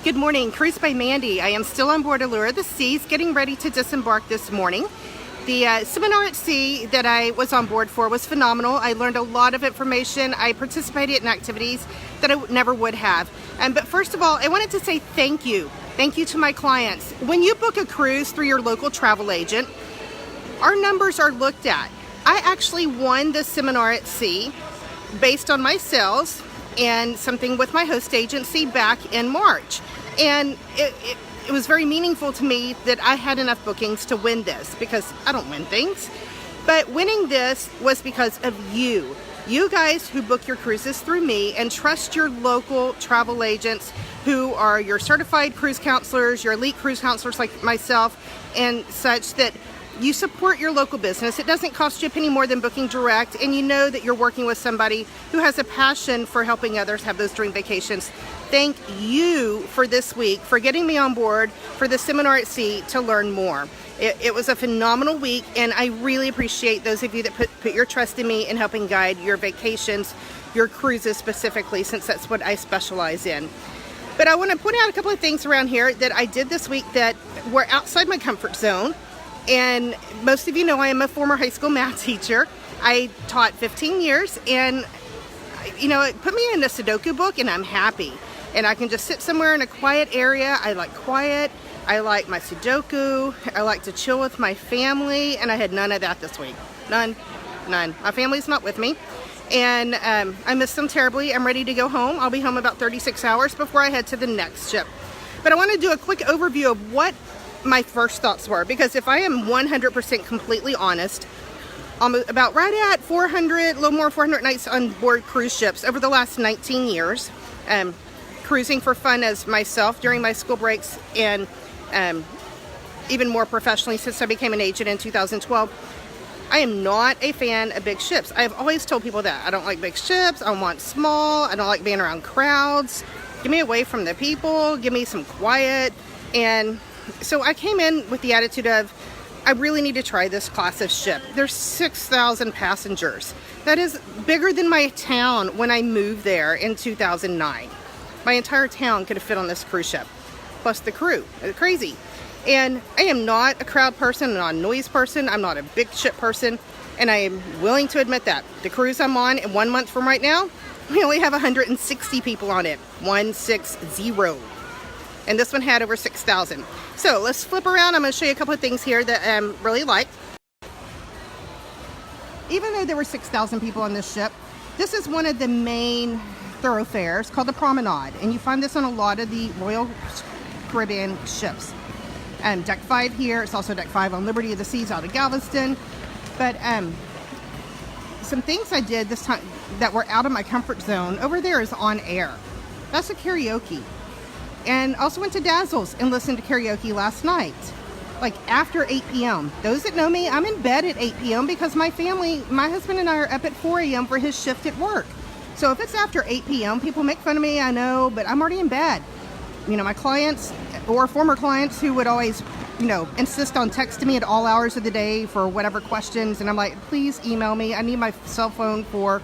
Good morning, Cruise by Mandy. I am still on board Allure of the Seas, getting ready to disembark this morning. The seminar at sea that I was on board for was phenomenal. I learned a lot of information. I participated in activities that I never would have. But first of all, I wanted to say thank you. Thank you to my clients. When you book a cruise through your local travel agent, our numbers are looked at. I actually won the seminar at sea based on my sales and something with my host agency back in March. And it was very meaningful to me that I had enough bookings to win this, because I don't win things. But winning this was because of you. You guys who book your cruises through me and trust your local travel agents who are your certified cruise counselors, your elite cruise counselors like myself, and such, that you support your local business. It doesn't cost you a penny more than booking direct, and you know that you're working with somebody who has a passion for helping others have those dream vacations. Thank you for this week, for getting me on board for the seminar at sea to learn more. It was a phenomenal week, and I really appreciate those of you that put your trust in me in helping guide your vacations, your cruises specifically, since that's what I specialize in. But I want to point out a couple of things around here that I did this week that were outside my comfort zone. And most of you know I am a former high school math teacher. I taught 15 years, and you know, it put me in a Sudoku book, and I'm happy. And I can just sit somewhere in a quiet area. I like quiet. I like my Sudoku. I like to chill with my family, and I had none of that this week. None. My family's not with me, and I miss them terribly. I'm ready to go home. I'll be home about 36 hours before I head to the next ship. But I want to do a quick overview of what my first thoughts were, because if I am 100% completely honest, about right at 400, a little more 400 nights on board cruise ships over the last 19 years, cruising for fun as myself during my school breaks, and even more professionally since I became an agent in 2012. I am not a fan of big ships. I've always told people that. I don't like big ships. I want small. I don't like being around crowds. Get me away from the people. Give me some quiet. And so I came in with the attitude of, I really need to try this class of ship. There's 6,000 passengers. That is bigger than my town when I moved there in 2009. My entire town could have fit on this cruise ship, plus the crew. It's crazy. And I am not a crowd person, I'm not a noise person, I'm not a big ship person, and I am willing to admit that. The cruise I'm on in 1 month from right now, we only have 160 people on it. 160. And this one had over 6,000. So let's flip around. I'm going to show you a couple of things here that I really like. Even though there were 6,000 people on this ship, this is one of the main thoroughfares called the Promenade. And you find this on a lot of the Royal Caribbean ships. Deck 5 here. It's also Deck 5 on Liberty of the Seas out of Galveston. But some things I did this time that were out of my comfort zone over there is On Air. That's a karaoke. And also went to Dazzles and listened to karaoke last night, like after 8 p.m. Those that know me, I'm in bed at 8 p.m. because my family, my husband and I are up at 4 a.m. for his shift at work. So if it's after 8 p.m., people make fun of me, I know, but I'm already in bed. You know, my clients or former clients who would always, you know, insist on texting me at all hours of the day for whatever questions. And I'm like, please email me. I need my cell phone for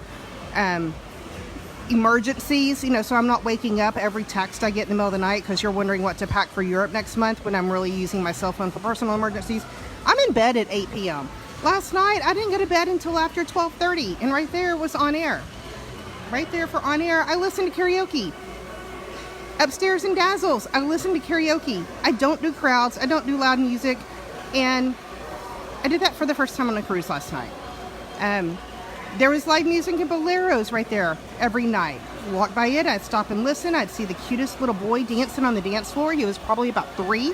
emergencies, you know, so I'm not waking up every text I get in the middle of the night because you're wondering what to pack for Europe next month when I'm really using my cell phone for personal emergencies. I'm in bed at 8 p.m. Last night, I didn't go to bed until after 12:30, and right there was On Air. Right there for On Air, I listened to karaoke. Upstairs in Dazzles, I listened to karaoke. I don't do crowds, I don't do loud music, and I did that for the first time on a cruise last night. There was live music and boleros right there every night. Walk by it, I'd stop and listen. I'd see the cutest little boy dancing on the dance floor. He was probably about 3.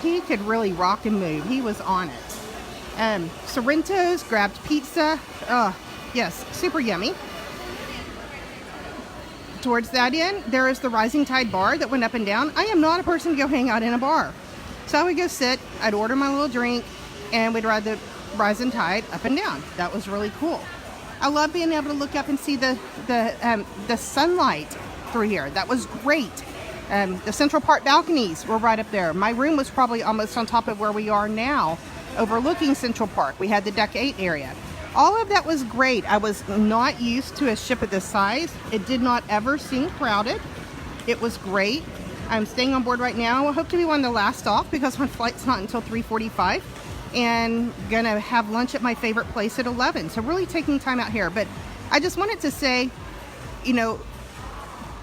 He could really rock and move. He was on it. Sorrento's, grabbed pizza. Yes, super yummy. Towards that end, there is the Rising Tide bar that went up and down. I am not a person to go hang out in a bar. So I would go sit, I'd order my little drink, and we'd ride the Rising Tide up and down. That was really cool. I love being able to look up and see the sunlight through here. That was great. The Central Park balconies were right up there. My room was probably almost on top of where we are now, overlooking Central Park. We had the Deck 8 area. All of that was great. I was not used to a ship of this size. It did not ever seem crowded. It was great. I'm staying on board right now. I hope to be one of the last off because my flight's not until 3:45, and gonna have lunch at my favorite place at 11. So really taking time out here. But I just wanted to say, you know,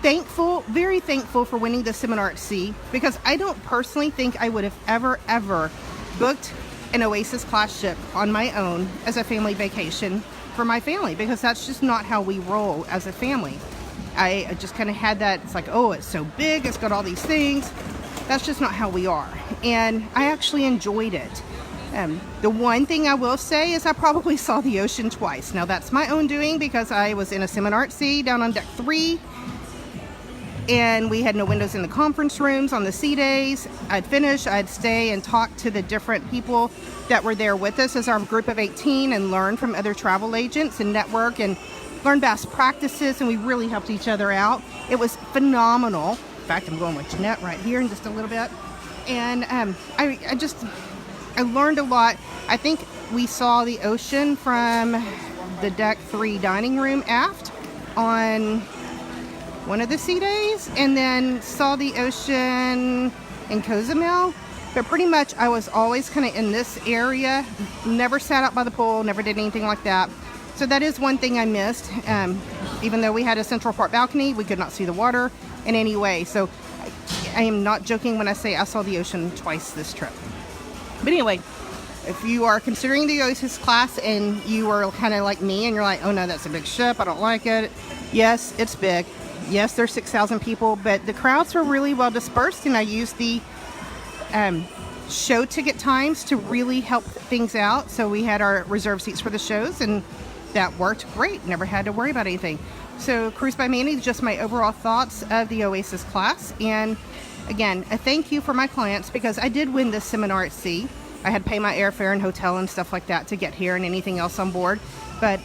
thankful, very thankful for winning the seminar at sea, because I don't personally think I would have ever booked an Oasis class ship on my own as a family vacation for my family, because that's just not how we roll as a family. I just kind of had that, it's like, oh, it's so big, it's got all these things. That's just not how we are. And I actually enjoyed it. The one thing I will say is I probably saw the ocean twice. Now that's my own doing, because I was in a seminar at sea down on deck 3, and we had no windows in the conference rooms on the sea days. I'd finish, I'd stay and talk to the different people that were there with us as our group of 18 and learn from other travel agents and network and learn best practices, and we really helped each other out. It was phenomenal. In fact, I'm going with Jeanette right here in just a little bit. And I learned a lot. I think we saw the ocean from the deck 3 dining room aft on one of the sea days, and then saw the ocean in Cozumel. But pretty much I was always kind of in this area, never sat out by the pool, never did anything like that. So that is one thing I missed. Even though we had a central park balcony, we could not see the water in any way. So I am not joking when I say I saw the ocean twice this trip. But anyway, if you are considering the Oasis class and you are kind of like me and you're like, oh no, that's a big ship, I don't like it. Yes, it's big. Yes, there's 6,000 people, but the crowds were really well dispersed, and I used the show ticket times to really help things out. So we had our reserved seats for the shows, and that worked great. Never had to worry about anything. So Cruise by Mandy, just my overall thoughts of the Oasis class. And again, a thank you for my clients, because I did win this seminar at sea. I had to pay my airfare and hotel and stuff like that to get here and anything else on board. But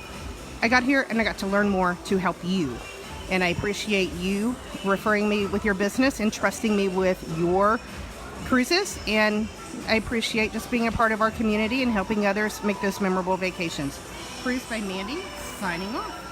I got here and I got to learn more to help you. And I appreciate you referring me with your business and trusting me with your cruises. And I appreciate just being a part of our community and helping others make those memorable vacations. Cruise by Mandy, signing off.